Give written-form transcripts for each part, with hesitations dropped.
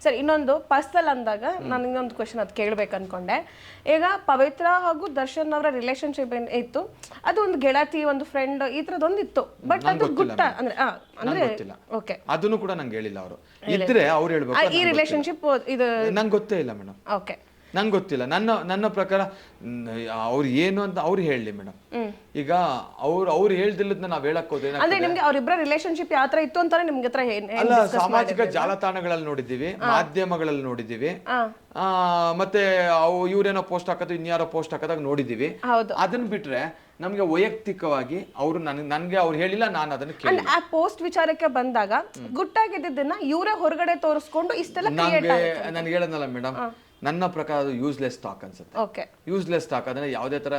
Sir ಇನ್ನೊಂದು personal ಅಂದಾಗ ನಾನು ಇನ್ನೊಂದು ಕ್ವೆಶನ್ ಅದು ಕೇಳ್ಬೇಕು ಅನ್ಕೊಂಡೆ. ಈಗ ಪವಿತ್ರ ಹಾಗೂ ದರ್ಶನ್ ಅವರ ರಿಲೇಶನ್ಶಿಪ್ ಇತ್ತು, ಅದು ಒಂದು ಗೆಳತಿ ಒಂದು ಫ್ರೆಂಡ್ ಈ ತರದೊಂದು ಇತ್ತು, ಬಟ್ ಅದು ಗುಟ್ಟ ಅಂದ್ರೆ ಓಕೆ ಅದನ್ನು ಕೂಡ ನಂಗೆ ಹೇಳಿಲ್ಲ ಅವರು. ಇದ್ರೆ ಅವ್ರು ಹೇಳ್ಬೇಕು. ಈ ರಿಲೇಶನ್ಶಿಪ್ ಇದು ನಂಗೆ ಗೊತ್ತೇ ಇಲ್ಲ ಮೇಡಮ್. ಓಕೆ ನಂಗೆ ಗೊತ್ತಿಲ್ಲ. ನನ್ನ ಪ್ರಕಾರ ಅವ್ರು ಏನು ಅಂತ ಅವ್ರು ಹೇಳಲಿ ಮೇಡಮ್. ಈಗ ಅವ್ರು ಹೇಳ್ದಿಲ್ಲದ್ನ ನಾವ್ ಹೇಳಕ್ ಹೋದ್ರೆ ಅಂದ್ರೆ ನಿಮ್ಗೆ ಅವ್ರಿಬ್ರ ರಿಲೇಶನ್ಶಿಪ್ ಯಾವ ತರ ಇತ್ತು ಅಂತಾನೆ ನಿಮ್ಗೆ ಹತ್ರ ಅಲ್ಲ, ಸಾಮಾಜಿಕ ಜಾಲತಾಣಗಳಲ್ಲಿ ನೋಡಿದೀವಿ, ಮಾಧ್ಯಮಗಳಲ್ಲಿ ನೋಡಿದೀವಿ, ಮತ್ತೆ ಇವ್ರೇನೋ ಪೋಸ್ಟ್ ಹಾಕೋದು ಇನ್ಯಾರೋ ಪೋಸ್ಟ್ ಹಾಕೋದಾಗ ನೋಡಿದೀವಿ. ಅದನ್ನ ಬಿಟ್ರೆ ನಮ್ಗೆ ವೈಯಕ್ತಿಕವಾಗಿ ಅವರು ನನ್ಗೆ ಅವ್ರು ಹೇಳಿಲ್ಲ, ನಾನು ಅದನ್ನ ಕೇಳಿ. ಆ ಪೋಸ್ಟ್ ವಿಚಾರಕ್ಕೆ ಬಂದಾಗ ಗುಟ್ಟಾಗಿದ್ದನ್ನ ಇವರೇ ಹೊರಗಡೆ ತೋರಿಸ್ಕೊಂಡು ಇಷ್ಟೆಲ್ಲ ನನ್ಗೆ ಹೇಳದ್ನಲ್ಲ ಮೇಡಮ್, ನನ್ನ ಪ್ರಕಾರ ಅದು ಯೂಸ್ಲೆಸ್ ಟಾಕ್ ಅನ್ಸುತ್ತೆ. ಯೂಸ್ಲೆಸ್ ಟಾಕ್ ಅಂದ್ರೆ ಯಾವುದೇ ತರ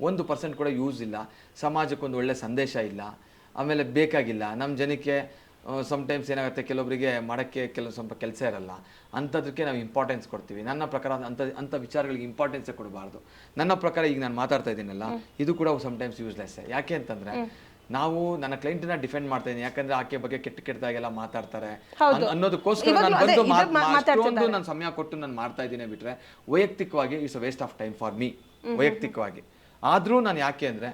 1% ಕೂಡ ಯೂಸ್ ಇಲ್ಲ, ಸಮಾಜಕ್ಕೊಂದು ಒಳ್ಳೆ ಸಂದೇಶ ಇಲ್ಲ, ಆಮೇಲೆ ಬೇಕಾಗಿಲ್ಲ. ನಮ್ಮ ಜನಕ್ಕೆ ಸಮ್ಟೈಮ್ಸ್ ಏನಾಗುತ್ತೆ, ಕೆಲವೊಬ್ಬರಿಗೆ ಮಾಡೋಕ್ಕೆ ಸ್ವಲ್ಪ ಕೆಲಸ ಇರಲ್ಲ, ಅಂಥದಕ್ಕೆ ನಾವು ಇಂಪಾರ್ಟೆನ್ಸ್ ಕೊಡ್ತೀವಿ. ನನ್ನ ಪ್ರಕಾರ ಅಂಥ ವಿಚಾರಗಳಿಗೆ ಇಂಪಾರ್ಟೆನ್ಸೇ ಕೊಡಬಾರ್ದು. ನನ್ನ ಪ್ರಕಾರ ಈಗ ನಾನು ಮಾತಾಡ್ತಾ ಇದ್ದೀನಲ್ಲ, ಇದು ಕೂಡ ಸಮ್ಟೈಮ್ಸ್ ಯೂಸ್ಲೆಸ್. ಯಾಕೆ ಅಂತಂದ್ರೆ ನಾವು ನನ್ನ ಕ್ಲೈಂಟ್ನ ಡಿಫೆಂಡ್ ಮಾಡ್ತಾ ಇದ್ದೀನಿ, ಯಾಕಂದ್ರೆ ಆಕೆ ಬಗ್ಗೆ ಕೆಟ್ಟದಾಗೆಲ್ಲ ಮಾತಾಡ್ತಾರೆ ಅನ್ನೋದಕ್ಕೋಸ್ಕರ ನಾನು ಬಂದು ನಾನು ಸಮಯ ಕೊಟ್ಟು ನಾನು ಮಾಡ್ತಾ ಇದ್ದೀನಿ. ಬಿಟ್ರೆ ವೈಯಕ್ತಿಕವಾಗಿ it's a waste of time for me ವೈಯಕ್ತಿಕವಾಗಿ. ಆದ್ರೂ ನಾನು ಯಾಕೆ ಅಂದ್ರೆ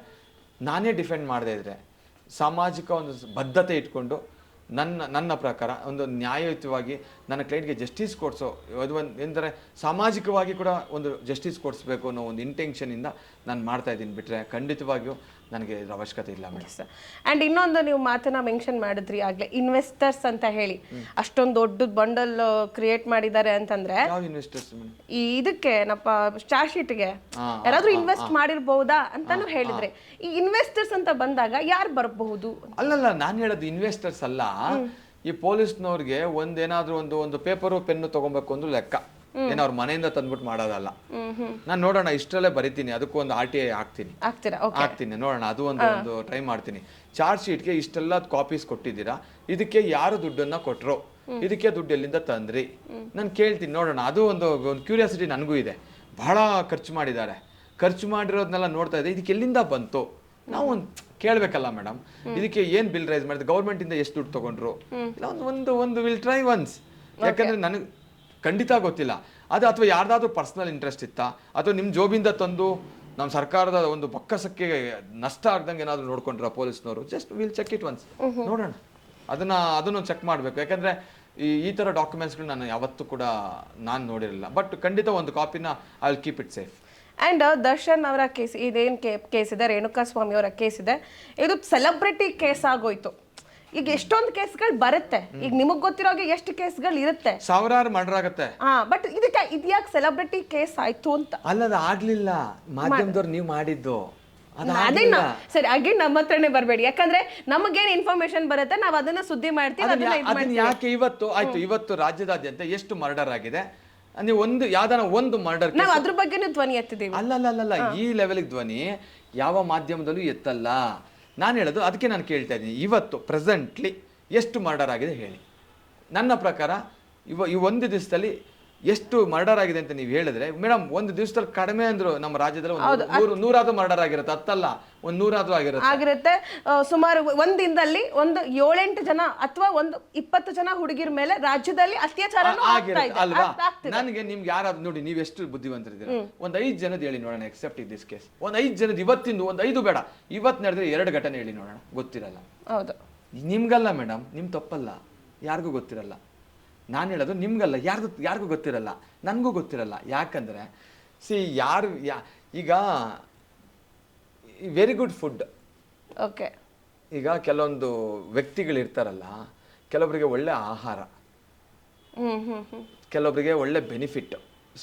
ನಾನೇ ಡಿಫೆಂಡ್ ಮಾಡದೇ ಇದ್ರೆ, ಸಾಮಾಜಿಕ ಒಂದು ಬದ್ಧತೆ ಇಟ್ಕೊಂಡು ನನ್ನ ಪ್ರಕಾರ ಒಂದು ನ್ಯಾಯಯುತವಾಗಿ ನನ್ನ ಕ್ಲೈಂಟ್ಗೆ ಜಸ್ಟಿಸ್ ಕೊಡಿಸೋ ಅದು ಎಂದರೆ ಸಾಮಾಜಿಕವಾಗಿ ಕೂಡ ಒಂದು ಜಸ್ಟಿಸ್ ಕೊಡಿಸ್ಬೇಕು ಅನ್ನೋ ಒಂದು ಇಂಟೆನ್ಷನಿಂದ ನಾನು ಮಾಡ್ತಾ ಇದ್ದೀನಿ. ಬಿಟ್ಟರೆ ಖಂಡಿತವಾಗಿಯೂ ನನಗೆ ಇದ್ರ ಅವಶ್ಯಕತೆ ಇಲ್ಲ ಮೇಡಮ್. ಆ್ಯಂಡ್ ಇನ್ನೊಂದು ನೀವು ಮಾತನ್ನ ಮೆನ್ಷನ್ ಮಾಡಿದ್ರಿ ಆಗಲೇ, ಇನ್ವೆಸ್ಟರ್ಸ್ ಅಂತ ಹೇಳಿ ಅಷ್ಟೊಂದು ದೊಡ್ಡ ಬಂಡಲ್ ಕ್ರಿಯೇಟ್ ಮಾಡಿದ್ದಾರೆ ಅಂತಂದ್ರೆ ಯಾವ ಇನ್ವೆಸ್ಟರ್ಸ್? ಈ ಇದಕ್ಕೆ ನಪ್ಪ ಚಾರ್ಜ್ ಶೀಟ್ಗೆ ಯಾರಾದ್ರೂ ಇನ್ವೆಸ್ಟ್ ಮಾಡಿರ್ಬಹುದಾ ಅಂತಾನು ಹೇಳಿದ್ರೆ, ಈ ಇನ್ವೆಸ್ಟರ್ಸ್ ಅಂತ ಬಂದಾಗ ಯಾರು ಬರಬಹುದು? ಅಲ್ಲಲ್ಲ, ನಾನು ಹೇಳೋದು ಇನ್ವೆಸ್ಟರ್ಸ್ ಅಲ್ಲ. ಈ ಪೊಲೀಸ್ನವ್ರಿಗೆ ಒಂದೇನಾದ್ರೂ ಒಂದು ಪೇಪರು ಪೆನ್ನು ತಗೊಬೇಕು ಅಂದ್ರೆ ಲೆಕ್ಕ, ಏನೋ ಅವ್ರ ಮನೆಯಿಂದ ತಂದ್ಬಿಟ್ಟು ಮಾಡೋದಲ್ಲ. ನಾನು ನೋಡೋಣ ಇಷ್ಟರಲ್ಲೇ ಬರಿತೀನಿ, ಅದಕ್ಕೂ ಒಂದು RTI ಹಾಕ್ತೀನಿ, ನೋಡೋಣ ಅದು ಒಂದು ಟ್ರೈ ಮಾಡ್ತೀನಿ. ಚಾರ್ಜ್ ಶೀಟ್ಗೆ ಇಷ್ಟೆಲ್ಲ ಕಾಪೀಸ್ ಕೊಟ್ಟಿದ್ದೀರಾ, ಇದಕ್ಕೆ ಯಾರು ದುಡ್ಡನ್ನ ಕೊಟ್ರು, ಇದಕ್ಕೆ ದುಡ್ಡು ಎಲ್ಲಿಂದ ತಂದ್ರಿ ನಾನು ಕೇಳ್ತೀನಿ, ನೋಡೋಣ. ಅದು ಒಂದು ಕ್ಯೂರಿಯಾಸಿಟಿ ನನಗೂ ಇದೆ. ಬಹಳ ಖರ್ಚು ಮಾಡಿದ್ದಾರೆ, ಖರ್ಚು ಮಾಡಿರೋದನ್ನೆಲ್ಲ ನೋಡ್ತಾ ಇದೆ, ಇದಕ್ಕೆ ಎಲ್ಲಿಂದ ಬಂತು ನಾವು ಒಂದು ಕೇಳಬೇಕಲ್ಲ ಮೇಡಮ್. ಇದಕ್ಕೆ ಏನ್ ಬಿಲ್ ರೈಸ್ ಮಾಡಿದ್ರೆ, ಗೌರ್ಮೆಂಟ್ ಇಂದ ಎಷ್ಟು ದುಡ್ಡು ತಗೊಂಡ್ರು, ಇಲ್ಲ ಒಂದು ವಿಲ್ ಟ್ರೈ ಒನ್ಸ್. ಯಾಕಂದ್ರೆ ನನಗೆ ಖಂಡಿತ ಗೊತ್ತಿಲ್ಲ ಅದು, ಅಥವಾ ಯಾರ್ದಾದ್ರೂ ಪರ್ಸನಲ್ ಇಂಟ್ರೆಸ್ಟ್ ಇತ್ತಾ, ಅಥವಾ ನಿಮ್ಮ ಜೋಬಿಂದ ತಂದು ನಮ್ಮ ಸರ್ಕಾರದ ಒಂದು ಬೊಕ್ಕಸಕ್ಕೆ ನಷ್ಟ ಆಗ್ದಂಗೆ ಏನಾದ್ರು ನೋಡ್ಕೊಂಡ್ರ ಪೊಲೀಸ್ನವರು. Just will check it once, ನೋಡೋಣ. ಅದನ್ನು ಚೆಕ್ ಮಾಡಬೇಕು. ಯಾಕಂದ್ರೆ ಈ ತರ ಡಾಕ್ಯುಮೆಂಟ್ಸ್ಗಳು ನಾನು ಯಾವತ್ತೂ ಕೂಡ ನಾನು ನೋಡಿರಲಿಲ್ಲ. ಬಟ್ ಖಂಡಿತ ಒಂದು ಕಾಪಿನ I will keep it safe. And Darshan ಅವರ ಕೇಸ್, ಇದೇನು ಕೇಸ್ ಇದೆ, ರೇಣುಕಾ ಸ್ವಾಮಿ ಅವರ ಕೇಸ್ ಇದೆ, ಇದು ಸೆಲೆಬ್ರಿಟಿ ಕೇಸ್ ಆಗೋಯ್ತು. ಈಗ ಎಷ್ಟೊಂದು ಕೇಸ್ಗಳು ಬರುತ್ತೆ, ಈಗ ನಿಮಗ್ ಗೊತ್ತಿರೋಗೆ ಎಷ್ಟು ಕೇಸ್ಗಳು ಇರುತ್ತೆ, ಸಾವಿರಾರು ಮರ್ಡರ್ ಆಗುತ್ತೆ. ಬಟ್ ಇದ್ಯಾಕೆ ಸೆಲೆಬ್ರಿಟಿ ಕೇಸ್ ಆಯ್ತು ಅಂತ? ಅಲ್ಲದ ಆಗ್ಲಿಲ್ಲ, ಮಾಧ್ಯಮದವ್ರು ನೀವು ಮಾಡಿದ್ದು ಅದೇ ಸರಿ. ಅಗೇನ್ ನಮ್ಮ ಹತ್ರನೇ ಬರಬೇಡಿ, ಯಾಕಂದ್ರೆ ನಮಗೇನ್ ಇನ್ಫಾರ್ಮೇಶನ್ ಬರುತ್ತೆ ನಾವು ಅದನ್ನ ಸುದ್ದಿ ಮಾಡ್ತೀವಿ. ಯಾಕೆ ಇವತ್ತು ರಾಜ್ಯದಾದ್ಯಂತ ಎಷ್ಟು ಮರ್ಡರ್ ಆಗಿದೆ, ನೀವು ಯಾವ್ದಾನ ಒಂದು ಮರ್ಡರ್ ನಾವು ಅದ್ರ ಬಗ್ಗೆನೂ ಧ್ವನಿ ಎತ್ತಿದ್ದೀವಿ. ಅಲ್ಲ, ಈ ಲೆವೆಲ್ಗೆ ಧ್ವನಿ ಯಾವ ಮಾಧ್ಯಮದಲ್ಲೂ ಎತ್ತಲ್ಲ. ನಾನು ಹೇಳೋದು ಅದಕ್ಕೆ ನಾನು ಕೇಳ್ತಾ ಇದ್ದೀನಿ, ಇವತ್ತು ಪ್ರೆಸೆಂಟ್ಲಿ ಎಷ್ಟು ಮರ್ಡರ್ ಆಗಿದೆ ಹೇಳಿ. ನನ್ನ ಪ್ರಕಾರ ಈ ಒಂದು ದಿವಸದಲ್ಲಿ ಎಷ್ಟು ಮರ್ಡರ್ ಆಗಿದೆ ಅಂತ ನೀವು ಹೇಳಿದ್ರೆ, ಮೇಡಮ್ ಒಂದು ದಿವಸದಲ್ಲಿ ಕಡಿಮೆ ಅಂದ್ರು ನಮ್ಮ ರಾಜ್ಯದಲ್ಲಿ 100 ಮರ್ಡರ್ ಆಗಿರುತ್ತೆ, ಹತ್ತಲ್ಲ 100 ಆಗಿರುತ್ತೆ. ಸುಮಾರು ಒಂದ್ ದಿನದಲ್ಲಿ ಒಂದು 7-8 ಜನ ಅಥವಾ ಒಂದು 20 ಜನ ಹುಡುಗಿರ ಮೇಲೆ ರಾಜ್ಯದಲ್ಲಿ ಅತ್ಯಾಚಾರ ಅಲ್ವಾ? ನನಗೆ ನಿಮ್ಗೆ ಯಾರಾದ್ರು ನೋಡಿ, ನೀವು ಎಷ್ಟು ಬುದ್ಧಿವಂತರಿದ್ದೀರಾ, ಒಂದ್ 5 ಜನದ ಹೇಳಿ ನೋಡೋಣ, ಎಕ್ಸೆಪ್ಟ್ ಇನ್ ದಿಸ್ ಕೇಸ್. ಒಂದ್ 5 ಜನದ ಇವತ್ತಿಂದು, ಒಂದು 5 ಬೇಡ, ಇವತ್ತು ನಡೆದ್ರೆ 2 ಘಟನೆ ಹೇಳಿ ನೋಡೋಣ. ಗೊತ್ತಿರಲ್ಲ. ಹೌದು, ನಿಮ್ಗಲ್ಲ ಮೇಡಮ್, ನಿಮ್ ತಪ್ಪಲ್ಲ, ಯಾರಿಗೂ ಗೊತ್ತಿರಲ್ಲ. ನಾನು ಹೇಳೋದು ನಿಮ್ಗಲ್ಲ, ಯಾರಿಗೂ ಗೊತ್ತಿರಲ್ಲ, ನನಗೂ ಗೊತ್ತಿರಲ್ಲ. ಯಾಕಂದ್ರೆ ಈಗ ವೆರಿ ಗುಡ್ ಫುಡ್, ಓಕೆ, ಈಗ ಕೆಲವೊಂದು ವ್ಯಕ್ತಿಗಳಿರ್ತಾರಲ್ಲ, ಕೆಲವೊಬ್ಬರಿಗೆ ಒಳ್ಳೆ ಆಹಾರ, ಕೆಲವೊಬ್ಬರಿಗೆ ಒಳ್ಳೆ ಬೆನಿಫಿಟ್.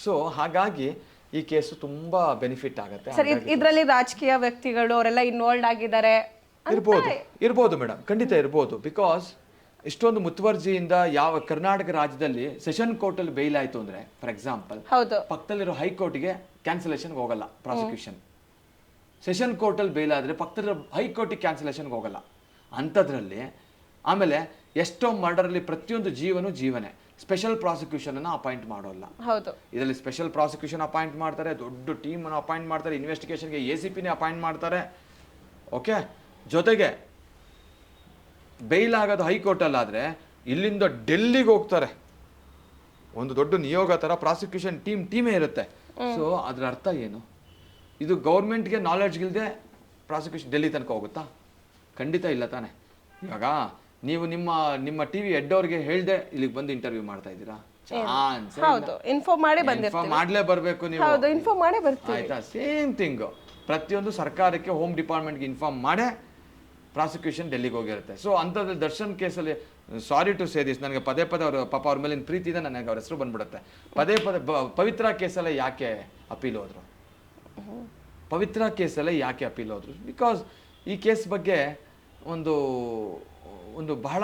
ಸೊ ಹಾಗಾಗಿ ಈ ಕೇಸು ತುಂಬಾ ಬೆನಿಫಿಟ್ ಆಗುತ್ತೆ. ಸರ್, ಇದರಲ್ಲಿ ರಾಜಕೀಯ ವ್ಯಕ್ತಿಗಳು ಅವರೆಲ್ಲ ಇನ್ವಾಲ್ವ್ ಆಗಿದ್ದಾರೆ ಇರ್ಬೋದು ಮೇಡಮ್, ಖಂಡಿತ ಇರ್ಬೋದು. ಬಿಕಾಸ್ ಇಷ್ಟೊಂದು ಮುತುವರ್ಜಿಯಿಂದ ಯಾವ ಕರ್ನಾಟಕ ರಾಜ್ಯದಲ್ಲಿ ಸೆಷನ್ ಕೋರ್ಟ್ ಅಲ್ಲಿ ಬೇಲ್ ಆಯ್ತು ಅಂದ್ರೆ, ಫಾರ್ ಎಕ್ಸಾಂಪಲ್, ಪಕ್ಕದಲ್ಲಿರೋ ಹೈಕೋರ್ಟ್ಗೆ ಕ್ಯಾನ್ಸಲೇಷನ್ ಹೋಗಲ್ಲ ಪ್ರಾಸಿಕ್ಯೂಷನ್. ಸೆಷನ್ ಕೋರ್ಟ್ ಅಲ್ಲಿ ಬೇಲ್ ಆದ್ರೆ ಪಕ್ಕದ ಹೈಕೋರ್ಟಿಗೆ ಕ್ಯಾನ್ಸಲೇಷನ್ ಹೋಗಲ್ಲ ಅಂಥದ್ರಲ್ಲಿ. ಆಮೇಲೆ ಎಷ್ಟೋ ಮರ್ಡರ್ ಅಲ್ಲಿ ಪ್ರತಿಯೊಂದು ಜೀವನೇ. ಸ್ಪೆಷಲ್ ಪ್ರಾಸಿಕ್ಯೂಷನ್ ಅನ್ನ ಅಪಾಯಿಂಟ್ ಮಾಡೋಲ್ಲ. ಇದರಲ್ಲಿ ಸ್ಪೆಷಲ್ ಪ್ರಾಸಿಕ್ಯೂಷನ್ ಅಪಾಯಿಂಟ್ ಮಾಡ್ತಾರೆ, ದೊಡ್ಡ ಟೀಮ್ ಅನ್ನು ಅಪಾಯಿಂಟ್ ಮಾಡ್ತಾರೆ, ಇನ್ವೆಸ್ಟಿಗೇಷನ್ಗೆ ACPನೇ ಅಪಾಯಿಂಟ್ ಮಾಡ್ತಾರೆ. ಓಕೆ, ಜೊತೆಗೆ ಬೈಲ್ ಆಗೋದು ಹೈಕೋರ್ಟ್ ಅಲ್ಲಾದ್ರೆ ಇಲ್ಲಿಂದ ಡೆಲ್ಲಿಗೆ ಹೋಗ್ತಾರೆ. ಒಂದು ದೊಡ್ಡ ನಿಯೋಗ ತರ ಪ್ರಾಸಿಕ್ಯೂಷನ್ ಟೀಮೇ ಇರುತ್ತೆ. ಸೊ ಅದ್ರ ಅರ್ಥ ಏನು? ಇದು ಗೌರ್ಮೆಂಟ್ಗೆ ನಾಲೆಡ್ಜ್ ಇಲ್ಲದೆ ಪ್ರಾಸಿಕ್ಯೂಷನ್ ಡೆಲ್ಲಿ ತನಕ ಹೋಗುತ್ತಾ? ಖಂಡಿತ ಇಲ್ಲ ತಾನೆ. ಇವಾಗ ನೀವು ನಿಮ್ಮ ಟಿವಿ ಹೆಡ್ ಹೇಳ್ದೆ ಇಲ್ಲಿಗೆ ಬಂದು ಇಂಟರ್ವ್ಯೂ ಮಾಡ್ತಾ ಇದ್ದೀರಾ? ಚಾನ್ಸ್ ಹೌದು, ಇನ್ಫಾರ್ಮ್ ಮಾಡೇ ಬಂದಿರ್ತೀವಿ. ಮಾಡ್ಲೇ ಬರ್ಬೇಕು ನೀವು. ಹೌದು, ಇನ್ಫಾರ್ಮ್ ಮಾಡೇ ಬರ್ತೀವಿ. ಆಯ್ತಾ? Same thing. ಪ್ರತಿಯೊಂದು ಸರ್ಕಾರಕ್ಕೆ ಹೋಮ್ ಡಿಪಾರ್ಟ್ಮೆಂಟ್ಗೆ ಇನ್ಫಾರ್ಮ್ ಮಾಡೇ ಪ್ರಾಸಿಕ್ಯೂಷನ್ ಡೆಲ್ಲಿಗೆ ಹೋಗಿರುತ್ತೆ. ಸೊ ಅಂಥದ್ರಲ್ಲಿ ದರ್ಶನ್ ಕೇಸಲ್ಲಿ ಸಾರಿ ಟು ಸೇ ದಿಸ್, ನನಗೆ ಪದೇ ಅವರು ಪಾಪ ಅವ್ರ ಮೇಲಿನ ಪ್ರೀತಿ ಇದೆ, ನನಗೆ ಅವ್ರ ಹೆಸರು ಬಂದ್ಬಿಡುತ್ತೆ. ಪದೇ ಪವಿತ್ರ ಕೇಸಲ್ಲೇ ಯಾಕೆ ಅಪೀಲ್ ಹೋದ್ರು? ಪವಿತ್ರ ಕೇಸಲ್ಲೇ ಯಾಕೆ ಅಪೀಲ್ ಹೋದ್ರು? ಬಿಕಾಸ್ ಈ ಕೇಸ್ ಬಗ್ಗೆ ಒಂದು ಬಹಳ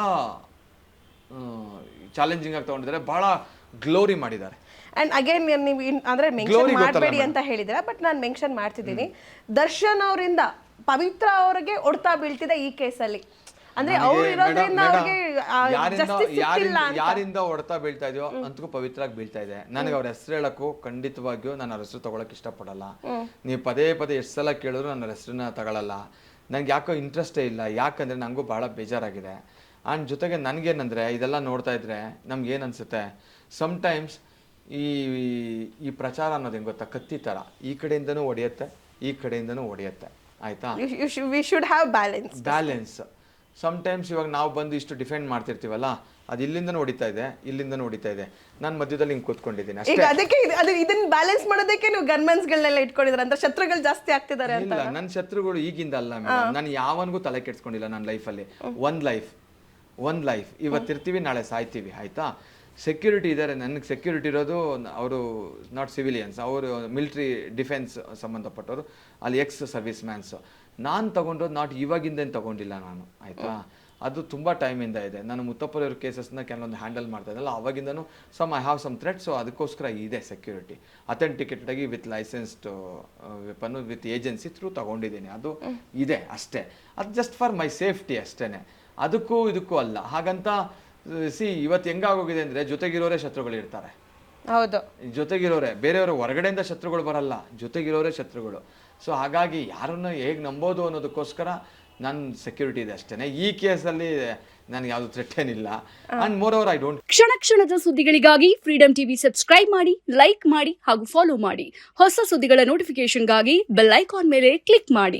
ಚಾಲೆಂಜಿಂಗ್ ಆಗಿ ತಗೊಂಡಿದ್ದಾರೆ, ಬಹಳ ಗ್ಲೋರಿ ಮಾಡಿದ್ದಾರೆ. ಅಂಡ್ ಅಗೇನ್ ನೀವು ಅಂದ್ರೆ ಮೆನ್ಷನ್ ಮಾಡಬೇಡಿ ಅಂತ ಹೇಳಿದ್ರೆ, ಬಟ್ ನಾನು ಮೆನ್ಷನ್ ಮಾಡ್ತಿದ್ದೀನಿ. ದರ್ಶನ್ ಅವರಿಂದ ಪವಿತ್ರ ಅವರಿಗೆ ಹೊಡ್ತಾ ಬೀಳ್ತಿದೆ ಈ ಕೇಸಲ್ಲಿ. ಅಂದ್ರೆ ಅವ್ರು ಇರೋದ್ರಿಂದ ಅವ್ರಿಗೆ ಯಾರಿಂದ ಹೊಡ್ತಾ ಬೀಳ್ತಾ ಇದೆಯೋ ಅಂತೂ ಪವಿತ್ರಾಗಿ ಬೀಳ್ತಾ ಇದೆ. ನನಗೆ ಅವ್ರ ಹೆಸರು ಹೇಳಕ್ಕೂ ಖಂಡಿತವಾಗಿಯೂ ನಾನು ಅವ್ರ ಹೆಸರು ತಗೊಳಕ್ ಇಷ್ಟಪಡಲ್ಲ. ನೀವು ಪದೇ ಎಷ್ಟು ಸಲ ಕೇಳಿದ್ರು ನನ್ನ ಹೆಸರನ್ನ ತಗೊಳಲ್ಲ. ನಂಗೆ ಯಾಕೋ ಇಂಟ್ರೆಸ್ಟೇ ಇಲ್ಲ. ಯಾಕಂದ್ರೆ ನನಗೂ ಬಹಳ ಬೇಜಾರಾಗಿದೆ. ಆ್ಯಂಡ್ ಜೊತೆಗೆ ನನಗೇನಂದ್ರೆ ಇದೆಲ್ಲ ನೋಡ್ತಾ ಇದ್ರೆ ನಮ್ಗೆ ಏನು ಅನ್ಸುತ್ತೆ, ಸಮ್ಟೈಮ್ಸ್ ಈ ಪ್ರಚಾರ ಅನ್ನೋದು ಹೆಂಗೆ ಗೊತ್ತಾ, ಕತ್ತಿ ಥರ ಈ ಕಡೆಯಿಂದನೂ ಹೊಡೆಯುತ್ತೆ, ಈ ಕಡೆಯಿಂದನೂ ಹೊಡೆಯುತ್ತೆ. ಆಯ್ತಾ? We should have balance. Sometimes ಇವಾಗ ನಾವು ಬಂದು ಇಷ್ಟು ಡಿಫೆಂಡ್ ಮಾಡ್ತಿರ್ತೀವಲ್ಲ, ಅದು ಇಲ್ಲಿಂದನೂ ಹೊಡಿತಾ ಇದೆ, ಇಲ್ಲಿಂದನೂ ಹೊಡಿತಾ ಇದೆ. ನಾನು ಮಧ್ಯದಲ್ಲಿ ಹಿಂಗೆ ಕೂತ್ಕೊಂಡಿದ್ದೀನಿ ಅಷ್ಟೇ. ಅದಕ್ಕೆ ಇದನ್ನ ಬ್ಯಾಲೆನ್ಸ್ ಮಾಡೋದಕ್ಕೆ ನೀವು ಗನ್ಮನ್ಸ್ಗಳನ್ನೆಲ್ಲ ಇಟ್ಕೊಂಡಿದ್ರೆ ಅಂತ ಶತ್ರುಗಳು ಜಾಸ್ತಿ ಆಗ್ತಿದ್ದಾರೆ ಅಂತ. ಇಲ್ಲ, ನನ್ನ ಶತ್ರುಗಳು ಈಗಿಂದ ಅಲ್ಲ ಮೇಡಮ್. ನಾನು ಯಾವನಿಗೂ ತಲೆ ಕೆಡ್ಸ್ಕೊಂಡಿಲ್ಲ ನನ್ನ ಲೈಫಲ್ಲಿ. ಒಂದ್ ಲೈಫ್ ಇವತ್ತಿರ್ತೀವಿ, ನಾಳೆ ಸಾಯ್ತೀವಿ. ಆಯ್ತಾ? ಸೆಕ್ಯೂರಿಟಿ ಇದ್ದಾರೆ. ನನಗೆ ಸೆಕ್ಯೂರಿಟಿ ಇರೋದು ಅವರು ನಾಟ್ ಸಿವಿಲಿಯನ್ಸ್, ಅವರು ಮಿಲಿಟ್ರಿ ಡಿಫೆನ್ಸ್ ಸಂಬಂಧಪಟ್ಟವರು, ಅಲ್ಲಿ ಎಕ್ಸ್ ಸರ್ವಿಸ್ ಮ್ಯಾನ್ಸು. ನಾನು ತಗೊಂಡೋದು ನಾಟ್ ಇವಾಗಿಂದೇನು ತಗೊಂಡಿಲ್ಲ ನಾನು. ಆಯಿತಾ? ಅದು ತುಂಬ ಟೈಮಿಂದ ಇದೆ. ನಾನು ಮುತ್ತಪ್ಪರವ್ರ ಕೇಸಸ್ನ ಕೆಲವೊಂದು ಹ್ಯಾಂಡಲ್ ಮಾಡ್ತಾ ಇದ್ದಲ್ಲ, ಅವಾಗಿಂದನೂ I have some threat. So ಅದಕ್ಕೋಸ್ಕರ ಇದೆ ಸೆಕ್ಯೂರಿಟಿ. ಅಥೆಂಟಿಕೇಟೆಡ್ ಆಗಿ with licensed weapon with agency through ತಗೊಂಡಿದ್ದೀನಿ. ಅದು ಇದೆ ಅಷ್ಟೇ. ಅದು ಜಸ್ಟ್ ಫಾರ್ ಮೈ ಸೇಫ್ಟಿ ಅಷ್ಟೇ, ಅದಕ್ಕೂ ಇದಕ್ಕೂ ಅಲ್ಲ. ಹಾಗಂತ ಇವತ್ತು ಹೆಂಗಾಗೋಗಿದೆ ಅಂದರೆ ಜೊತೆಗಿರೋರೇ ಶತ್ರುಗಳು ಇರ್ತಾರೆ. ಹೌದು, ಜೊತೆಗಿರೋರೆ, ಬೇರೆಯವರು ಹೊರಗಡೆಯಿಂದ ಶತ್ರುಗಳು ಬರಲ್ಲ, ಜೊತೆಗಿರೋರೇ ಶತ್ರುಗಳು. ಸೊ ಹಾಗಾಗಿ ಯಾರನ್ನ ಹೇಗೆ ನಂಬೋದು ಅನ್ನೋದಕ್ಕೋಸ್ಕರ ನನ್ನ ಸೆಕ್ಯೂರಿಟಿ ಇದೆ ಅಷ್ಟೇ. ಈ ಕೇಸಲ್ಲಿ ನನಗೆ ಯಾವುದು ಥ್ರೆಟ್ ಏನಿಲ್ಲ. And more over I don't. ಕ್ಷಣದ ಸುದ್ದಿಗಳಿಗಾಗಿ ಫ್ರೀಡಂ ಟಿವಿ ಸಬ್ಸ್ಕ್ರೈಬ್ ಮಾಡಿ, ಲೈಕ್ ಮಾಡಿ ಹಾಗೂ ಫಾಲೋ ಮಾಡಿ. ಹೊಸ ಸುದ್ದಿಗಳ ನೋಟಿಫಿಕೇಶನ್ಗಾಗಿ ಬೆಲ್ ಐಕಾನ್ ಮೇಲೆ ಕ್ಲಿಕ್ ಮಾಡಿ.